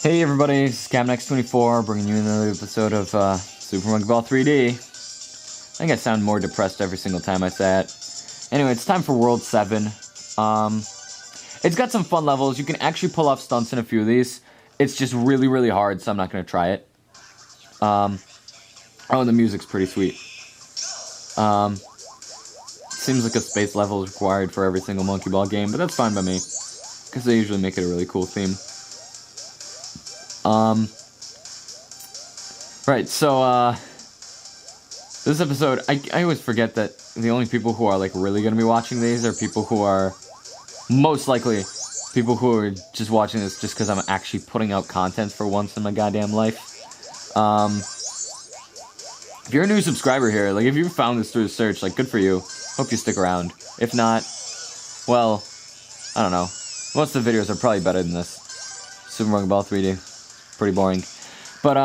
Hey everybody, it's Scamnex24 bringing you another episode of Super Monkey Ball 3D. I think I sound more depressed every single time I say it. Anyway, it's time for World 7. It's got some fun levels. You can actually pull off stunts in a few of these. It's just really, really hard, so I'm not going to try it. Oh, and the music's pretty sweet. Seems like a space level is required for every single Monkey Ball game, but that's fine by me, because they usually make it a really cool theme. Right, so, this episode, I always forget that the only people who are, like, really gonna be watching these are people who are, most likely, people who are just watching this just because I'm actually putting out content for once in my goddamn life. If you're a new subscriber here, like, if you found this through the search, like, good for you. Hope you stick around. If not, well, I don't know. Most of the videos are probably better than this. Super Monkey Ball 3D. Pretty boring. But,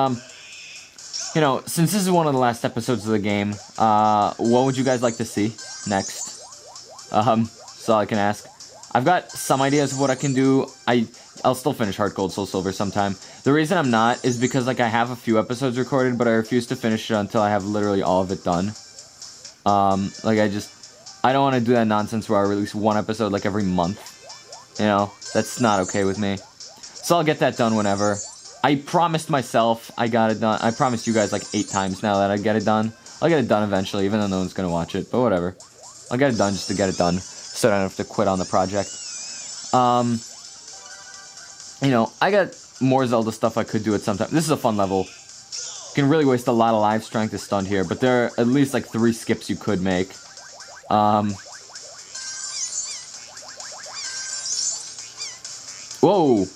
you know, since this is one of the last episodes of the game, what would you guys like to see next? That's all I can ask. I've got some ideas of what I can do. I'll still finish Heart Gold, Soul Silver sometime. The reason I'm not is because, like, I have a few episodes recorded, but I refuse to finish it until I have literally all of it done. Like, I don't want to do that nonsense where I release one episode, like, every month. You know, that's not okay with me. So I'll get that done whenever. I promised myself I got it done. I promised you guys like 8 times now that I'd get it done. I'll get it done eventually, even though no one's going to watch it. But whatever. I'll get it done just to get it done, so I don't have to quit on the project. You know, I got more Zelda stuff I could do at some time. This is a fun level. You can really waste a lot of life strength to stunt here, but there are at least like 3 skips you could make. Whoa!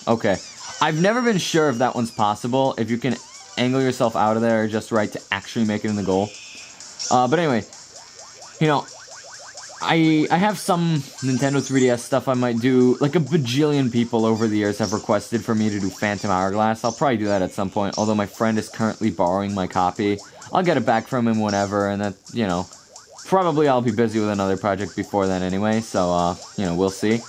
Okay. I've never been sure if that one's possible, if you can angle yourself out of there just right to actually make it in the goal. But anyway, you know, I have some Nintendo 3DS stuff I might do. Like a bajillion people over the years have requested for me to do Phantom Hourglass. I'll probably do that at some point, although my friend is currently borrowing my copy. I'll get it back from him whenever, and that, you know, probably I'll be busy with another project before then anyway, so, you know, we'll see.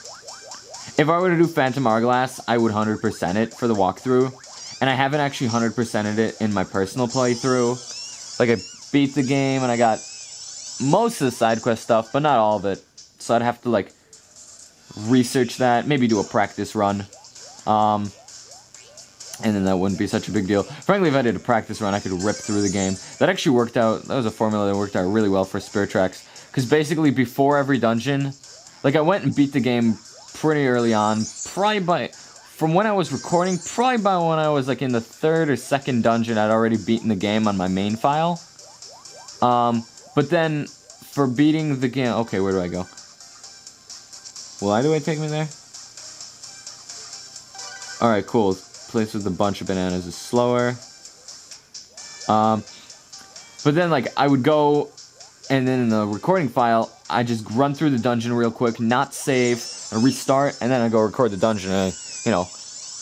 If I were to do Phantom Hourglass, I would 100% it for the walkthrough. And I haven't actually 100%ed it in my personal playthrough. Like, I beat the game and I got most of the side quest stuff, but not all of it. So I'd have to, like, research that, maybe do a practice run. And then that wouldn't be such a big deal. Frankly, if I did a practice run, I could rip through the game. That actually worked out, that was a formula that worked out really well for Spirit Tracks. Because basically, before every dungeon, like, I went and beat the game pretty early on, probably by, from when I was recording, probably by when I was like in the 3rd or 2nd dungeon, I'd already beaten the game on my main file. But then, for beating the game, okay, where do I go? Why do I take me there? Alright, cool. Place with a bunch of bananas is slower. But then, like, I would go, and then in the recording file, I just run through the dungeon real quick, not save, and restart, and then I go record the dungeon, and, you know,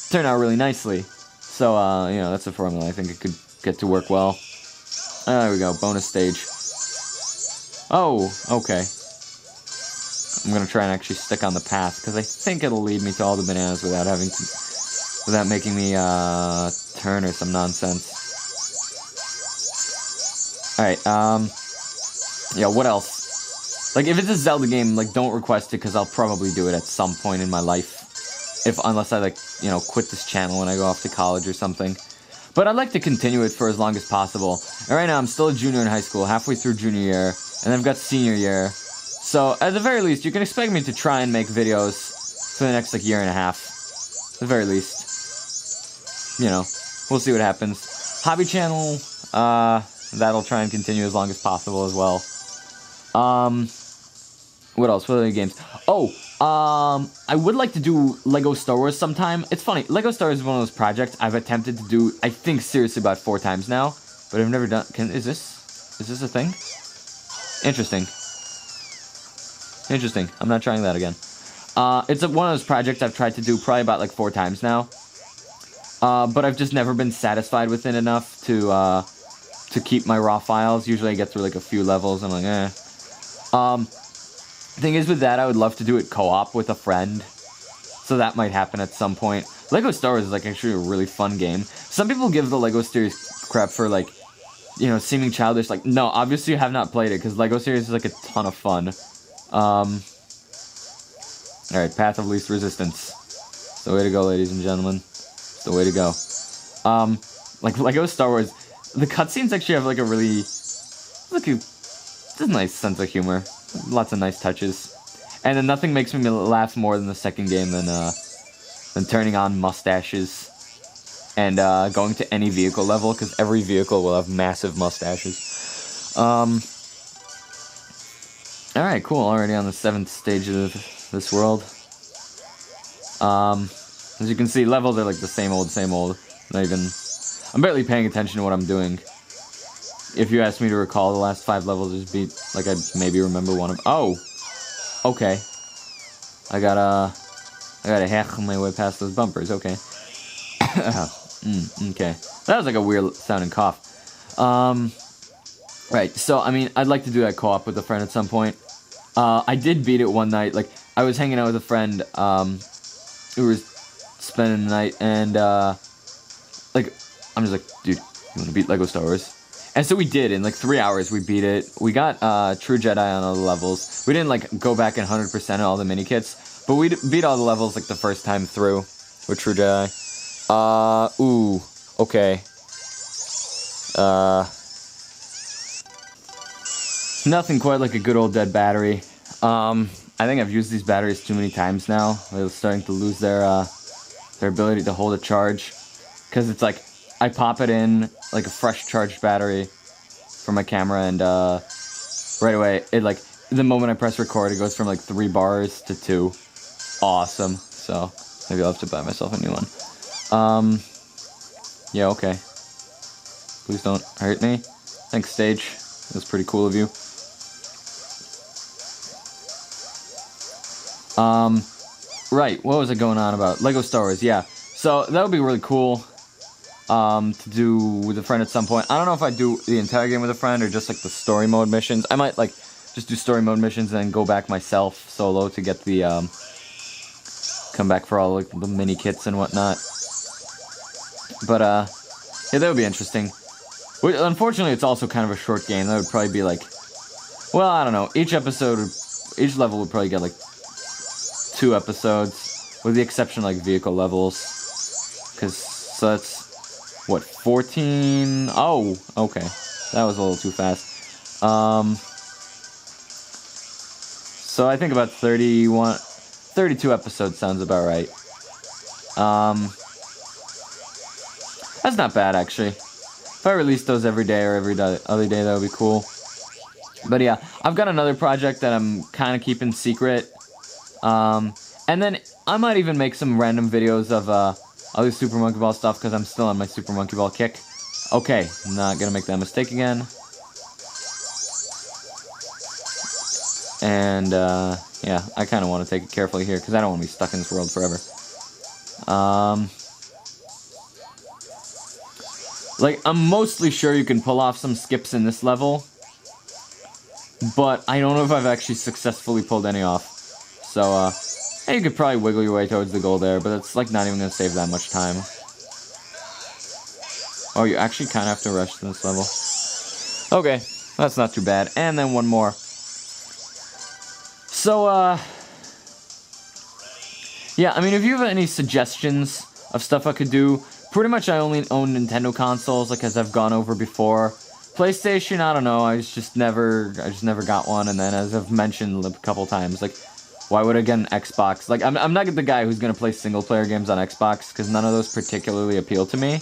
turned out really nicely. So, you know, that's a formula I think it could get to work well. There we go, bonus stage. Oh, okay. I'm gonna try and actually stick on the path, because I think it'll lead me to all the bananas without having to, without making me, turn or some nonsense. Alright, yeah, what else? Like, if it's a Zelda game, like, don't request it, because I'll probably do it at some point in my life. Unless I, like, you know, quit this channel when I go off to college or something. But I'd like to continue it for as long as possible. And right now, I'm still a junior in high school, halfway through junior year, and I've got senior year. So, at the very least, you can expect me to try and make videos for the next, like, year and a half. At the very least. You know, we'll see what happens. Hobby channel, that'll try and continue as long as possible as well. What else? What other games? Oh, I would like to do Lego Star Wars sometime. It's funny, Lego Star Wars is one of those projects I've attempted to do, I think, seriously about 4 times now, but I've never done, is this a thing? Interesting. Interesting, I'm not trying that again. It's one of those projects I've tried to do probably about, like, 4 times now, but I've just never been satisfied with it enough to keep my raw files. Usually I get through, like, a few levels, and I'm like, eh. Thing is, with that, I would love to do it co-op with a friend. So that might happen at some point. Lego Star Wars is like actually a really fun game. Some people give the Lego series crap for like, you know, seeming childish. Like, no, obviously you have not played it because Lego series is like a ton of fun. Alright, Path of Least Resistance. It's the way to go, ladies and gentlemen. It's the way to go. Like Lego Star Wars, the cutscenes actually have like a really, like a nice sense of humor. Lots of nice touches. And then nothing makes me laugh more than the second game than turning on mustaches and going to any vehicle level, because every vehicle will have massive mustaches. Alright, cool. Already on the 7th stage of this world. As you can see, levels are like the same old, same old. Not even... I'm barely paying attention to what I'm doing. If you ask me to recall the last 5 levels, just beat, like, I maybe remember one of... Oh! Okay. I gotta hack my way past those bumpers, okay. Okay. That was like a weird sounding cough. Right, so, I mean, I'd like to do that co-op with a friend at some point. I did beat it one night, like, I was hanging out with a friend, who was spending the night, and, like, I'm just like, dude, you wanna beat Lego Star Wars? And so we did, in like 3 hours we beat it. We got, True Jedi on all the levels. We didn't, like, go back and 100% all the mini-kits, but we beat all the levels, like, the first time through with True Jedi. Ooh, okay. Nothing quite like a good old dead battery. I think I've used these batteries too many times now. They're starting to lose their ability to hold a charge. Because it's like, I pop it in, like a fresh charged battery for my camera, and right away, it like, the moment I press record, it goes from like 3 bars to 2. Awesome. So, maybe I'll have to buy myself a new one. Yeah, okay. Please don't hurt me. Thanks, stage. That was pretty cool of you. Right, what was I going on about? Lego Star Wars, yeah. So, that would be really cool, to do with a friend at some point. I don't know if I'd do the entire game with a friend, or just, like, the story mode missions. I might, like, just do story mode missions and then go back myself solo to get the, come back for all, like, the mini-kits and whatnot. But, yeah, that would be interesting. Unfortunately, it's also kind of a short game. That would probably be, like, well, I don't know. Each level would probably get, like, 2 episodes, with the exception of, like, vehicle levels. So that's, what, 14? Oh, okay. That was a little too fast. So I think about 32 episodes sounds about right. That's not bad, actually. If I released those every day or every other day, that would be cool. But yeah, I've got another project that I'm kind of keeping secret. And then I might even make some random videos of other Super Monkey Ball stuff, because I'm still on my Super Monkey Ball kick. Okay, I'm not gonna make that mistake again. And, yeah, I kind of want to take it carefully here, because I don't want to be stuck in this world forever. Like, I'm mostly sure you can pull off some skips in this level, but I don't know if I've actually successfully pulled any off. So, yeah, you could probably wiggle your way towards the goal there, but it's, like, not even going to save that much time. Oh, you actually kind of have to rush this level. Okay, that's not too bad. And then one more. So, yeah, I mean, if you have any suggestions of stuff I could do, pretty much I only own Nintendo consoles, like, as I've gone over before. PlayStation, I don't know, I just never got one, and then as I've mentioned a couple times, like, why would I get an Xbox? Like, I'm not the guy who's gonna play single-player games on Xbox, because none of those particularly appeal to me,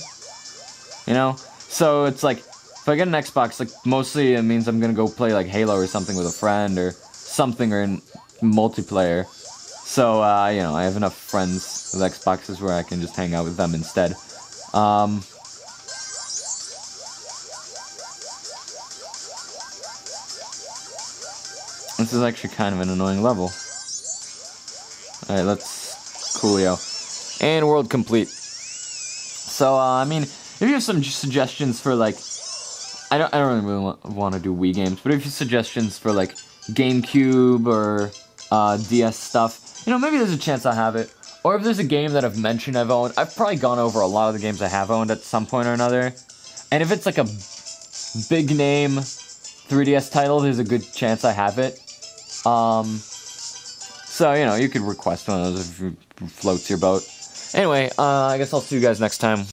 you know? So it's like, if I get an Xbox, like, mostly it means I'm gonna go play, like, Halo or something with a friend, or something, or in multiplayer. So, you know, I have enough friends with Xboxes where I can just hang out with them instead. This is actually kind of an annoying level. Alright, let's coolio. And world complete. So, I mean, if you have some suggestions for, like, I don't really want to do Wii games, but if you have suggestions for, like, GameCube or DS stuff, you know, maybe there's a chance I'll have it. Or if there's a game that I've mentioned I've owned. I've probably gone over a lot of the games I have owned at some point or another. And if it's like a big name 3DS title, there's a good chance I have it. So, you know, you could request one of those if it floats your boat. Anyway, I guess I'll see you guys next time.